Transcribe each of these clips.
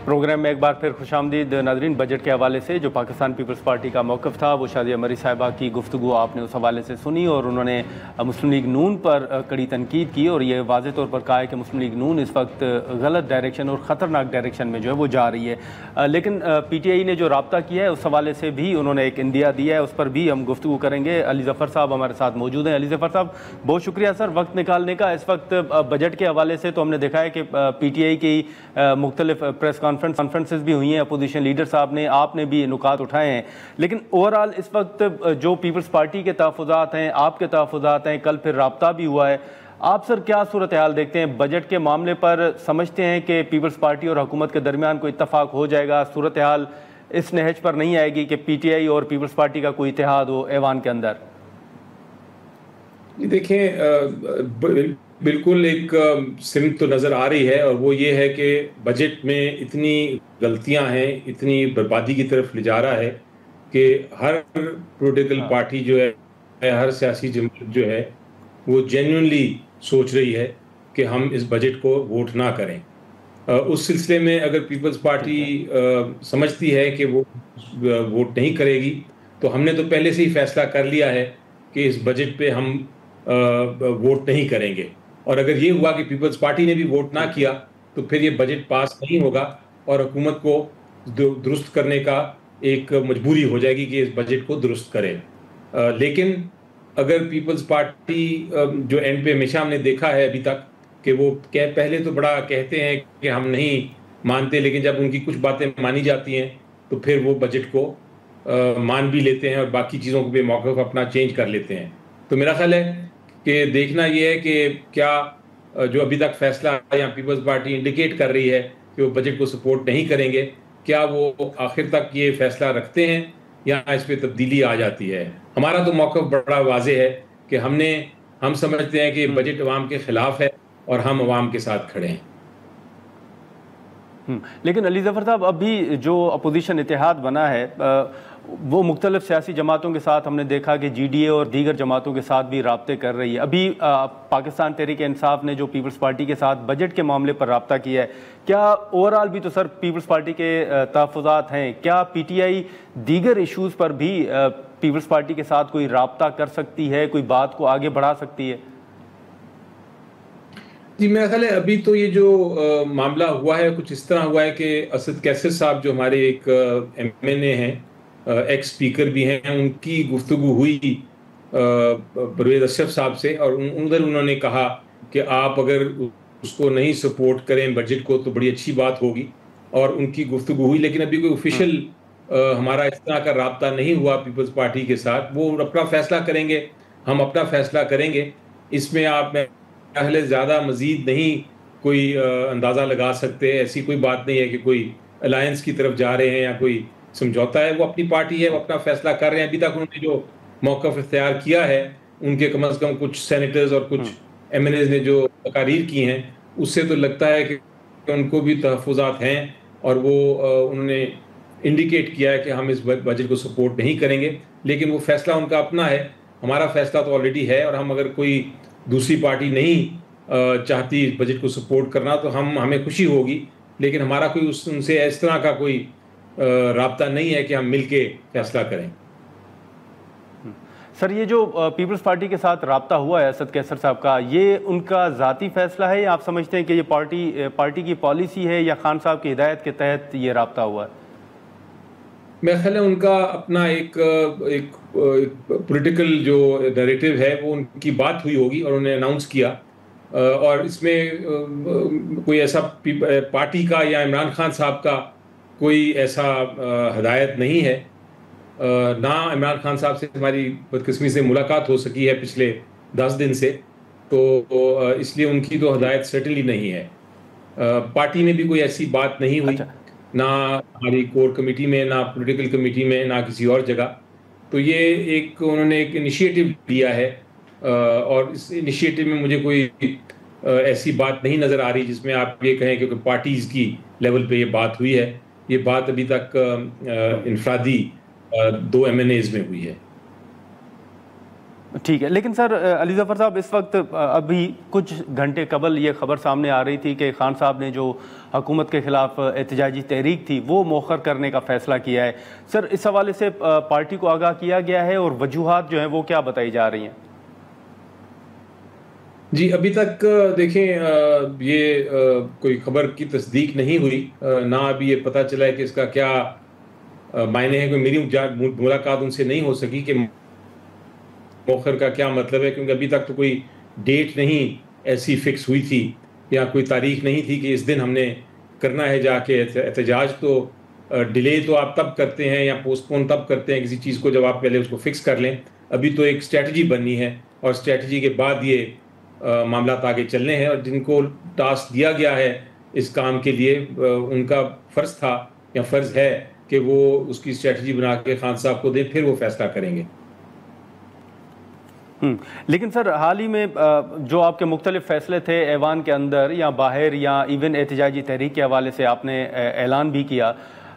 Programme में एक बार फिर खुशामदीद नाजरीन। बजट के हवाले से जो पाकिस्तान पीपल्स पार्टी का मौक़िफ़ था वो शादिया मरी साहिबा की गुफ्तगू आपने उस हवाले से सुनी और उन्होंने मुस्लिम लीग नून पर कड़ी तनकीद की और ये वाज़े तौर पर कहा है कि मुस्लिम लीग नून इस वक्त गलत डायरेक्शन और ख़तरनाक डायरेक्शन में जो है वो जा रही है। लेकिन PTI ने जो रब्ता किया है उस हवाले से भी उन्होंने एक इंदिया दिया है, उस पर भी हम गुफ्तगू करेंगे। अली ज़फ़र साहब हमारे साथ मौजूद हैं। अली ज़फ़र साहब, बहुत शुक्रिया सर वक्त निकालने का। इस वक्त बजट के हवाले से तो हमने देखा है कि PTI की मुख्तलिफ प्रेस कॉन्फ्रेंसेस भी हुई हैं, अपोजिशन लीडर साहब ने, आपने भी नुकात उठाए हैं, लेकिन ओवरऑल इस वक्त जो पीपल्स पार्टी के तहफ़्फ़ुज़ात हैं, आपके तहफ़्फ़ुज़ात हैं, कल फिर रब्ता भी हुआ है, आप सर क्या सूरत हाल देखते हैं बजट के मामले पर? समझते हैं कि पीपल्स पार्टी और हुकूमत के दरमियान कोई इत्तफाक हो जाएगा? सूरत हाल इस नहज पर नहीं आएगी कि PTI और पीपल्स पार्टी का कोई इत्तेहाद हो ऐवान के अंदर? देखें, बिल्कुल एक सिमत तो नज़र आ रही है और वो ये है कि बजट में इतनी गलतियां हैं, इतनी बर्बादी की तरफ ले जा रहा है कि हर पॉलिटिकल पार्टी जो है, हर सियासी जमात जो है वो जेन्युइनली सोच रही है कि हम इस बजट को वोट ना करें। उस सिलसिले में अगर पीपल्स पार्टी समझती है कि वो वोट नहीं करेगी, तो हमने तो पहले से ही फैसला कर लिया है कि इस बजट पे हम वोट नहीं करेंगे। और अगर ये हुआ कि पीपल्स पार्टी ने भी वोट ना किया तो फिर ये बजट पास नहीं होगा और हुकूमत को दुरुस्त करने का एक मजबूरी हो जाएगी कि इस बजट को दुरुस्त करें। लेकिन अगर पीपल्स पार्टी जो एंड पे हमेशा हमने देखा है अभी तक कि वो पहले तो बड़ा कहते हैं कि हम नहीं मानते, लेकिन जब उनकी कुछ बातें मानी जाती हैं तो फिर वो बजट को मान भी लेते हैं और बाकी चीज़ों को भी मौक़िफ़ अपना चेंज कर लेते हैं। तो मेरा ख्याल है कि देखना ये है कि क्या जो अभी तक फैसला या पीपल्स पार्टी इंडिकेट कर रही है कि वो बजट को सपोर्ट नहीं करेंगे, क्या वो आखिर तक ये फैसला रखते हैं या इस पर तब्दीली आ जाती है। हमारा तो मौक़िफ़ बड़ा वाज़ेह है कि हम समझते हैं कि बजट अवाम के ख़िलाफ़ है और हम अवाम के साथ खड़े हैं। लेकिन अली ज़फ़र साहब, अभी जो अपोजिशन इत्तेहाद बना है वो मुख्तलिफ सियासी जमातों के साथ हमने देखा कि GDA और दीगर जमातों के साथ भी राब्ते कर रही है। अभी पाकिस्तान तहरीक इंसाफ ने जो पीपल्स पार्टी के साथ बजट के मामले पर राब्ता किया है, क्या ओवरऑल भी तो सर पीपल्स पार्टी के तहफ़्फ़ुज़ात हैं, क्या PTI दीगर इशूज़ पर भी पीपल्स पार्टी के साथ कोई राब्ता कर सकती है, कोई बात को आगे बढ़ा सकती है? जी, मेरा ख्याल है अभी तो ये जो मामला हुआ है कुछ इस तरह हुआ है कि असद कैसर साहब जो हमारे एक MNA हैं, एक्स स्पीकर भी हैं, उनकी गुफ्तगू हुई परवेज़ अशरफ साहब से और उधर उन्होंने कहा कि आप अगर उसको नहीं सपोर्ट करें बजट को तो बड़ी अच्छी बात होगी, और उनकी गुफ्तगू हुई। लेकिन अभी कोई ऑफिशियल हमारा इस तरह का राब्ता नहीं हुआ पीपल्स पार्टी के साथ। वो अपना फैसला करेंगे, हम अपना फैसला करेंगे। इसमें आप पहले ज़्यादा मज़ीद नहीं कोई अंदाज़ा लगा सकते। ऐसी कोई बात नहीं है कि कोई अलायंस की तरफ जा रहे हैं या कोई समझौता है। वो अपनी पार्टी है, वो अपना फैसला कर रहे हैं। अभी तक उन्होंने जो मौक़िफ़ इख्तियार किया है, उनके कम अज़ कम कुछ सेनेटर्स और कुछ MNAs ने जो तकारीर की हैं, उससे तो लगता है कि उनको भी तहफ़्फ़ुज़ात हैं और वो उन्होंने इंडिकेट किया है कि हम इस बजट को सपोर्ट नहीं करेंगे। लेकिन वो फैसला उनका अपना है, हमारा फैसला तो ऑलरेडी है। और हम अगर कोई दूसरी पार्टी नहीं चाहती इस बजट को सपोर्ट करना तो हमें खुशी होगी, लेकिन हमारा कोई उनसे इस तरह का कोई राब्ता नहीं है कि हम मिलके फैसला करें। सर, ये जो पीपल्स पार्टी के साथ राब्ता हुआ है असद कैसर साहब का, ये उनका ज़ाती फैसला है या आप समझते हैं कि ये पार्टी की पॉलिसी है या खान साहब की हिदायत के तहत ये राब्ता हुआ है? मेरा ख्याल है उनका अपना एक पॉलिटिकल जो नैरेटिव है वो उनकी बात हुई होगी और उन्होंने अनाउंस किया। और इसमें कोई ऐसा पार्टी का या इमरान खान साहब का कोई ऐसा हिदायत नहीं है। ना इमरान खान साहब से हमारी बदकिस्मती से मुलाकात हो सकी है पिछले 10 दिन से, तो इसलिए उनकी तो हिदायत सर्टेनली नहीं है। पार्टी में भी कोई ऐसी बात नहीं हुई। अच्छा। ना हमारी कोर कमेटी में, ना पॉलिटिकल कमेटी में, ना किसी और जगह। तो ये उन्होंने एक इनिशिएटिव लिया है और इस इनिशिएटिव में मुझे कोई ऐसी बात नहीं नज़र आ रही जिसमें आप ये कहें कि पार्टीज़ की लेवल पे ये बात हुई है। ये बात अभी तक इनफरादी 2 MNAs में हुई है। ठीक है, लेकिन सर अली ज़फ़र साहब, इस वक्त अभी कुछ घंटे कबल ये खबर सामने आ रही थी कि खान साहब ने जो हुकूमत के ख़िलाफ़ एहतजाजी तहरीक थी वो मौखर करने का फ़ैसला किया है। सर, इस हवाले से पार्टी को आगाह किया गया है और वजूहात जो हैं वो क्या बताई जा रही हैं? जी, अभी तक देखें, ये कोई खबर की तस्दीक नहीं हुई, ना अभी ये पता चला है कि इसका क्या मायने हैं। कोई मेरी मुलाकात उनसे नहीं हो सकी कि मौखर का क्या मतलब है, क्योंकि अभी तक तो कोई डेट नहीं ऐसी फिक्स हुई थी या कोई तारीख नहीं थी कि इस दिन हमने करना है जाके एहतजाज। तो डिले तो आप तब करते हैं या पोस्टपोन तब करते हैं किसी चीज़ को जब आप पहले उसको फिक्स कर लें। अभी तो एक स्ट्रेटजी बननी है और स्ट्रेटजी के बाद ये मामला आगे चलने हैं, और जिनको टास्क दिया गया है इस काम के लिए उनका फ़र्ज़ था या फ़र्ज़ है कि वो उसकी स्ट्रेटजी बना के खान साहब को दें, फिर वो फैसला करेंगे। लेकिन सर, हाल ही में जो आपके मुख्तलिफ फ़ैसले थे ऐवान के अंदर या बाहर या इवन एहतजाजी तहरीक के हवाले से आपने ऐलान भी किया,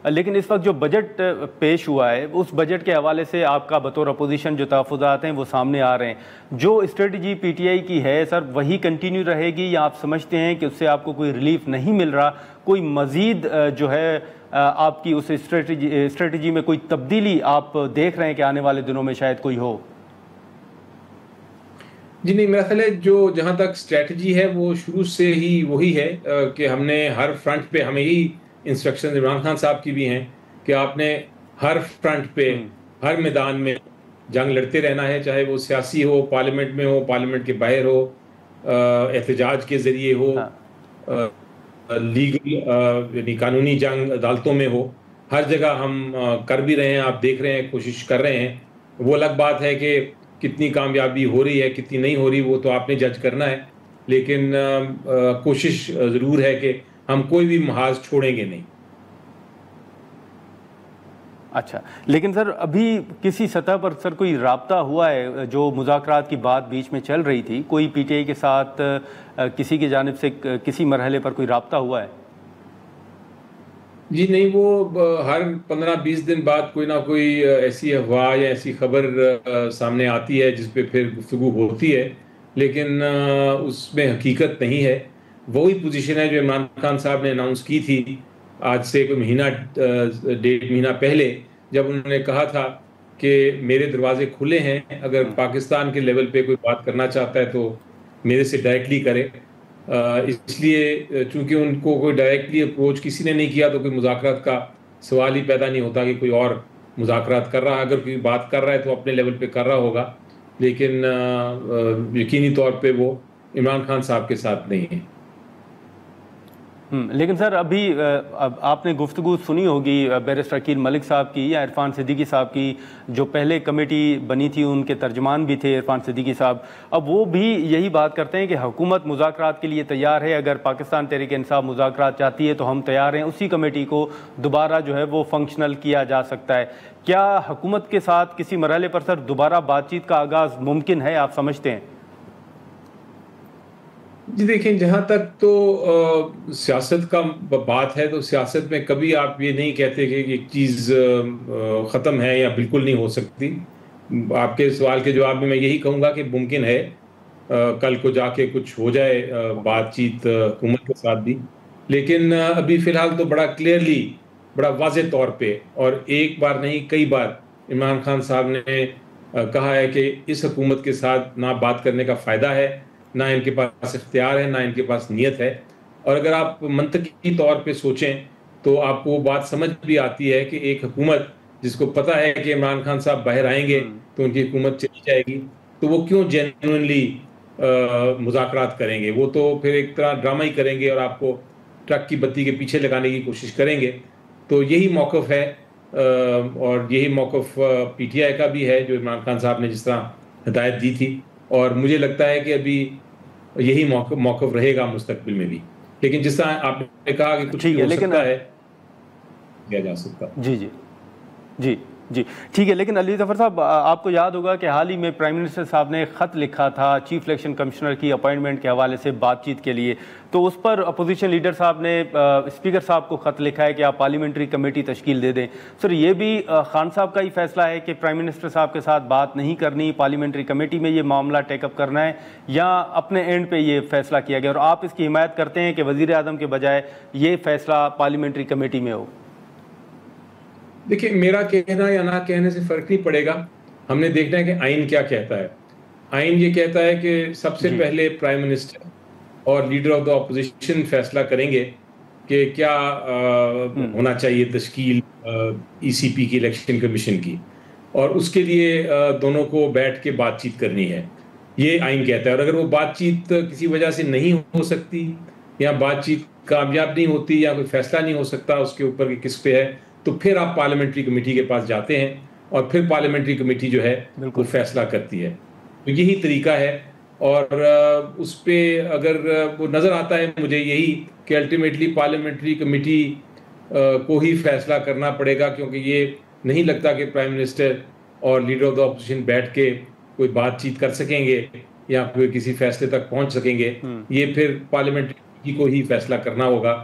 लेकिन इस वक्त जो बजट पेश हुआ है उस बजट के हवाले से आपका बतौर अपोजिशन जो तहफ़्फ़ुज़ात हैं वो सामने आ रहे हैं। जो स्ट्रेटजी पीटीआई की है सर, वही कंटिन्यू रहेगी या आप समझते हैं कि उससे आपको कोई रिलीफ नहीं मिल रहा, कोई मज़ीद जो है आपकी उस स्ट्रेटजी में कोई तब्दीली आप देख रहे हैं कि आने वाले दिनों में शायद कोई हो? जी नहीं, मेरा ख्याल है जो जहाँ तक स्ट्रेटजी है वो शुरू से ही वही है कि हमने हर फ्रंट पे, हमें ही इंस्ट्रक्शन इमरान खान साहब की भी हैं कि आपने हर फ्रंट पे, हर मैदान में जंग लड़ते रहना है, चाहे वो सियासी हो, पार्लियामेंट में हो, पार्लियामेंट के बाहर हो, एहतजाज के ज़रिए हो, हाँ। लीगल यानी कानूनी जंग अदालतों में हो। हर जगह हम कर भी रहे हैं, आप देख रहे हैं, कोशिश कर रहे हैं। वो अलग बात है कि कितनी कामयाबी हो रही है, कितनी नहीं हो रही, वो तो आपने जज करना है। लेकिन कोशिश ज़रूर है कि हम कोई भी महाज छोड़ेंगे नहीं। अच्छा, लेकिन सर अभी किसी सतह पर सर कोई राब्ता हुआ है? जो मुज़ाकरात की बात बीच में चल रही थी, कोई पीटीआई के साथ किसी की जानिब से किसी मरहले पर कोई राब्ता हुआ है? जी नहीं, वो हर 15-20 दिन बाद कोई ना कोई ऐसी अफवाह या ऐसी खबर सामने आती है जिस पे फिर गुफ्तगू होती है, लेकिन उसमें हकीकत नहीं है। वही पोजीशन है जो इमरान खान साहब ने अनाउंस की थी आज से कोई महीना, 1.5 महीना पहले, जब उन्होंने कहा था कि मेरे दरवाजे खुले हैं, अगर पाकिस्तान के लेवल पे कोई बात करना चाहता है तो मेरे से डायरेक्टली करे। इसलिए चूंकि उनको कोई डायरेक्टली अप्रोच किसी ने नहीं किया तो कोई मुज़ाकरात का सवाल ही पैदा नहीं होता कि कोई और मुज़ाकरात कर रहा है। अगर कोई बात कर रहा है तो अपने लेवल पे कर रहा होगा, लेकिन यकीनी तौर पे वो इमरान खान साहब के साथ नहीं है। लेकिन सर अभी अब आपने गुफ्तगू सुनी होगी बैरिस्टर अकील मलिक साहब की या इरफान सिद्दीकी साहब की, जो पहले कमेटी बनी थी उनके तर्जमान भी थे इरफान सिद्दीकी साहब। अब वो भी यही बात करते हैं कि हुकूमत मुज़ाकरात के लिए तैयार है, अगर पाकिस्तान तहरीक इंसाफ मुज़ाकरात चाहती है तो हम तैयार हैं, उसी कमेटी को दोबारा जो है वो फंक्शनल किया जा सकता है। क्या हुकूमत के साथ किसी मरहले पर सर दोबारा बातचीत का आगाज़ मुमकिन है, आप समझते हैं? जी देखें, जहाँ तक तो सियासत का बात है तो सियासत में कभी आप ये नहीं कहते कि एक चीज़ ख़त्म है या बिल्कुल नहीं हो सकती। आपके सवाल के जवाब में मैं यही कहूँगा कि मुमकिन है कल को जाके कुछ हो जाए बातचीत हुकूमत के साथ भी, लेकिन अभी फ़िलहाल तो बड़ा क्लियरली, बड़ा वाज़ेह तौर पे और एक बार नहीं कई बार इमरान खान साहब ने कहा है कि इस हुकूमत के साथ ना बात करने का फ़ायदा है, ना इनके पास इख्तियार है, ना इनके पास नीयत है। और अगर आप मंतकी तौर पे सोचें तो आपको वो बात समझ भी आती है कि एक हुकूमत जिसको पता है कि इमरान खान साहब बाहर आएंगे तो उनकी हुकूमत चली जाएगी, तो वो क्यों जेन्युइनली मुज़ाकरात करेंगे? वो तो फिर एक तरह ड्रामा ही करेंगे और आपको ट्रक की बत्ती के पीछे लगाने की कोशिश करेंगे। तो यही मौक़िफ़ है और यही मौक़िफ़ पीटीआई का भी है, जो इमरान खान साहब ने जिस तरह हिदायत दी थी, और मुझे लगता है कि अभी यही मौक़िफ़ रहेगा मुस्तक़बिल में भी। लेकिन जिस तरह आपने कहा कि कुछ भी हो सकता है, किया जा सकता। जी जी जी। जी ठीक है, लेकिन अली ज़फ़र साहब, आपको याद होगा कि हाल ही में प्राइम मिनिस्टर साहब ने ख़त लिखा था चीफ इलेक्शन कमिश्नर की अपॉइंटमेंट के हवाले से बातचीत के लिए, तो उस पर अपोजिशन लीडर साहब ने स्पीकर साहब को ख़त लिखा है कि आप पार्लियामेंट्री कमेटी तश्कील दे दें। सर, ये भी खान साहब का ही फैसला है कि प्राइम मिनिस्टर साहब के साथ बात नहीं करनी, पार्लियामेंट्री कमेटी में ये मामला टेकअप करना है, या अपने एंड पे ये फैसला किया गया और आप इसकी हिमायत करते हैं कि वज़ीर आज़म के बजाय ये फैसला पार्लियामेंट्री कमेटी में हो? देखिए, मेरा कहना या ना कहने से फर्क नहीं पड़ेगा। हमने देखना है कि आइन क्या कहता है। आइन ये कहता है कि सबसे पहले प्राइम मिनिस्टर और लीडर ऑफ द ऑपोजिशन फैसला करेंगे कि क्या होना चाहिए तश्कील ईसीपी की, इलेक्शन कमीशन की, और उसके लिए दोनों को बैठ के बातचीत करनी है, ये आइन कहता है। और अगर वो बातचीत किसी वजह से नहीं हो सकती या बातचीत कामयाब नहीं होती या कोई फैसला नहीं हो सकता उसके ऊपर कि किस पे है, तो फिर आप पार्लियामेंट्री कमेटी के पास जाते हैं और फिर पार्लियामेंट्री कमेटी जो है वो फैसला करती है। तो यही तरीका है। और उस पे अगर वो नज़र आता है मुझे यही कि अल्टीमेटली पार्लियामेंट्री कमेटी को ही फैसला करना पड़ेगा, क्योंकि ये नहीं लगता कि प्राइम मिनिस्टर और लीडर ऑफ द ऑपोजिशन बैठ के कोई बातचीत कर सकेंगे या फिर किसी फैसले तक पहुंच सकेंगे। ये फिर पार्लियामेंट्री कमेटी को ही फैसला करना होगा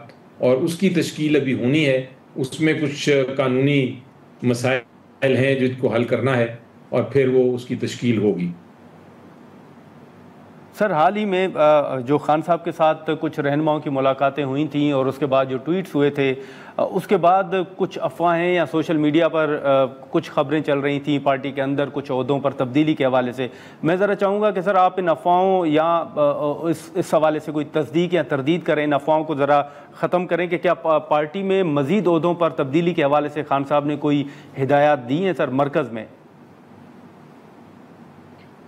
और उसकी तश्कील अभी होनी है। उसमें कुछ कानूनी मसाइल हैं जिनको हल करना है और फिर वो उसकी तश्कील होगी। सर, हाल ही में जो खान साहब के साथ कुछ रहनुमाओं की मुलाकातें हुई थीं और उसके बाद जो ट्वीट्स हुए थे, उसके बाद कुछ अफवाहें या सोशल मीडिया पर कुछ खबरें चल रही थीं पार्टी के अंदर कुछ ओहदों पर तब्दीली के हवाले से। मैं ज़रा चाहूँगा कि सर आप इन अफवाहों या इस हवाले से कोई तस्दीक या तरदीद करें, इन अफवाहों को ज़रा ख़त्म करें कि क्या पार्टी में मज़ीद ओहदों पर तब्दीली के हवाले से खान साहब ने कोई हिदायत दी हैं सर मरकज़ में?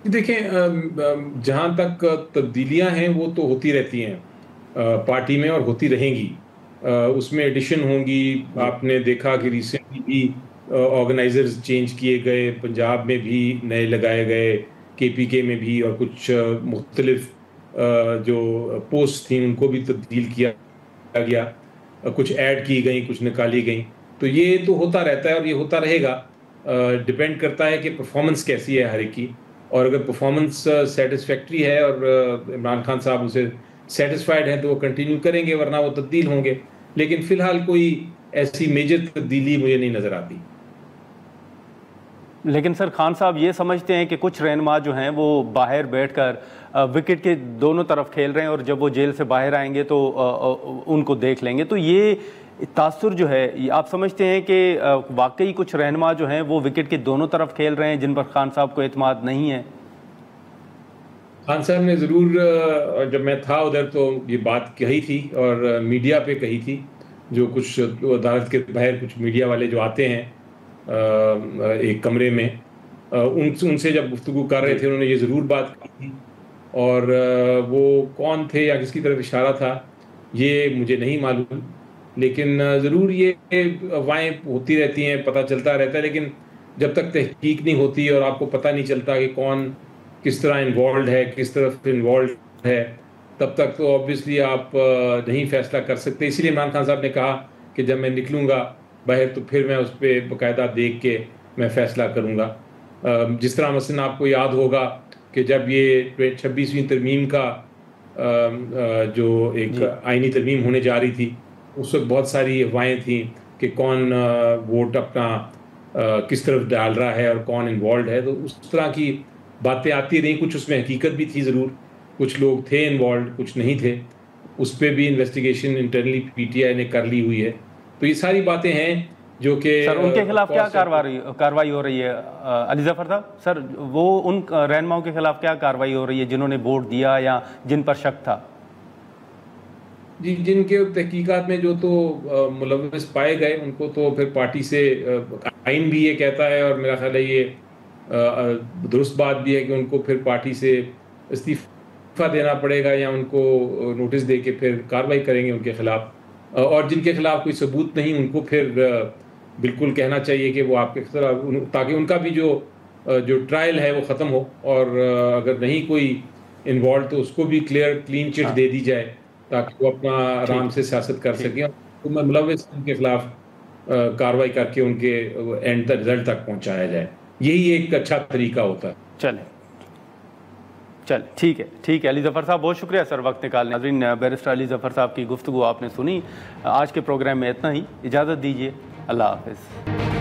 देखें, जहाँ तक तब्दीलियाँ हैं वो तो होती रहती हैं पार्टी में और होती रहेंगी। उसमें एडिशन होंगी। आपने देखा कि रिसेंटली भी ऑर्गेनाइजर्स चेंज किए गए, पंजाब में भी नए लगाए गए, केपीके में भी, और कुछ मुख्तलिफ जो पोस्ट थी उनको भी तब्दील किया गया, कुछ ऐड की गई, कुछ निकाली गई। तो ये तो होता रहता है और ये होता रहेगा। डिपेंड करता है कि परफॉर्मेंस कैसी है हर एक की, और अगर परफॉर्मेंस सेटिस्फैक्ट्री है और इमरान खान साहब उसे सेटिस्फाइड हैं तो वो कंटिन्यू करेंगे, वरना वो तब्दील होंगे। लेकिन फिलहाल कोई ऐसी मेजर तब्दीली मुझे नहीं नज़र आती। लेकिन सर खान साहब ये समझते हैं कि कुछ रहनुमा जो हैं वो बाहर बैठकर विकेट के दोनों तरफ खेल रहे हैं और जब वो जेल से बाहर आएंगे तो उनको देख लेंगे। तो ये तासुर जो है, आप समझते हैं कि वाकई कुछ रहनुमा जो हैं वो विकेट के दोनों तरफ खेल रहे हैं जिन पर खान साहब को एतमाद नहीं है? खान साहब ने ज़रूर, जब मैं था उधर तो ये बात कही थी और मीडिया पे कही थी। जो कुछ अदालत के बाहर कुछ मीडिया वाले जो आते हैं एक कमरे में, उनसे जब गुफ्तगू कर रहे थे उन्होंने ये ज़रूर बात की थी। और वो कौन थे या किसकी तरफ इशारा था ये मुझे नहीं मालूम, लेकिन ज़रूर ये अफवाहें होती रहती हैं, पता चलता रहता है। लेकिन जब तक तहकीक नहीं होती और आपको पता नहीं चलता कि कौन किस तरह इन्वॉल्व है, किस तरफ इन्वॉल्व है, तब तक तो ऑब्वियसली आप नहीं फैसला कर सकते। इसीलिए इमरान खान साहब ने कहा कि जब मैं निकलूँगा बाहर तो फिर मैं उस पर बाकायदा देख के मैं फ़ैसला करूँगा। जिस तरह मसलन आपको याद होगा कि जब ये 26वीं तरमीम का जो एक आइनी तरमीम होने जा रही थी, उस वक्त बहुत सारी अफवाहें थी कि कौन वोट अपना किस तरफ डाल रहा है और कौन इन्वॉल्व है। तो उस तरह की बातें आती रहीं। कुछ उसमें हकीकत भी थी ज़रूर, कुछ लोग थे इन्वॉल्व, कुछ नहीं थे। उस पर भी इन्वेस्टिगेशन इंटरनली पीटीआई ने कर ली हुई है। तो ये सारी बातें हैं जो कि सर उनके खिलाफ क्या कार्रवाई हो रही है अली ज़फ़र साहब? सर वो उन रहनुमाओं के खिलाफ क्या कार्रवाई हो रही है जिन्होंने वोट दिया या जिन पर शक था? जी, जिनके तहकीकात में जो तो मुलव्वस पाए गए उनको तो फिर पार्टी से आइन भी ये कहता है और मेरा ख्याल है ये दुरुस्त बात भी है कि उनको फिर पार्टी से इस्तीफा देना पड़ेगा या उनको नोटिस दे के फिर कार्रवाई करेंगे उनके खिलाफ। और जिनके खिलाफ कोई सबूत नहीं उनको फिर बिल्कुल कहना चाहिए कि वो आपके खिलाफ, ताकि उनका भी जो ट्रायल है वो ख़त्म हो, और अगर नहीं कोई इन्वॉल्व तो उसको भी क्लीन चिट दे दी जाए ताकि वो अपना आराम से सियासत कर सकें। तो मैं मुलव्वस के खिलाफ कार्रवाई करके उनके एंड तक, रिजल्ट तक पहुंचाया जाए। यही एक अच्छा तरीका होता है। चल ठीक है अली ज़फ़र साहब, बहुत शुक्रिया सर वक्त निकालने। नाज़रीन, बैरिस्टर अली ज़फ़र साहब की गुफ्तगू आपने सुनी। आज के प्रोग्राम में इतना ही, इजाज़त दीजिए, अल्लाह हाफ़िज़।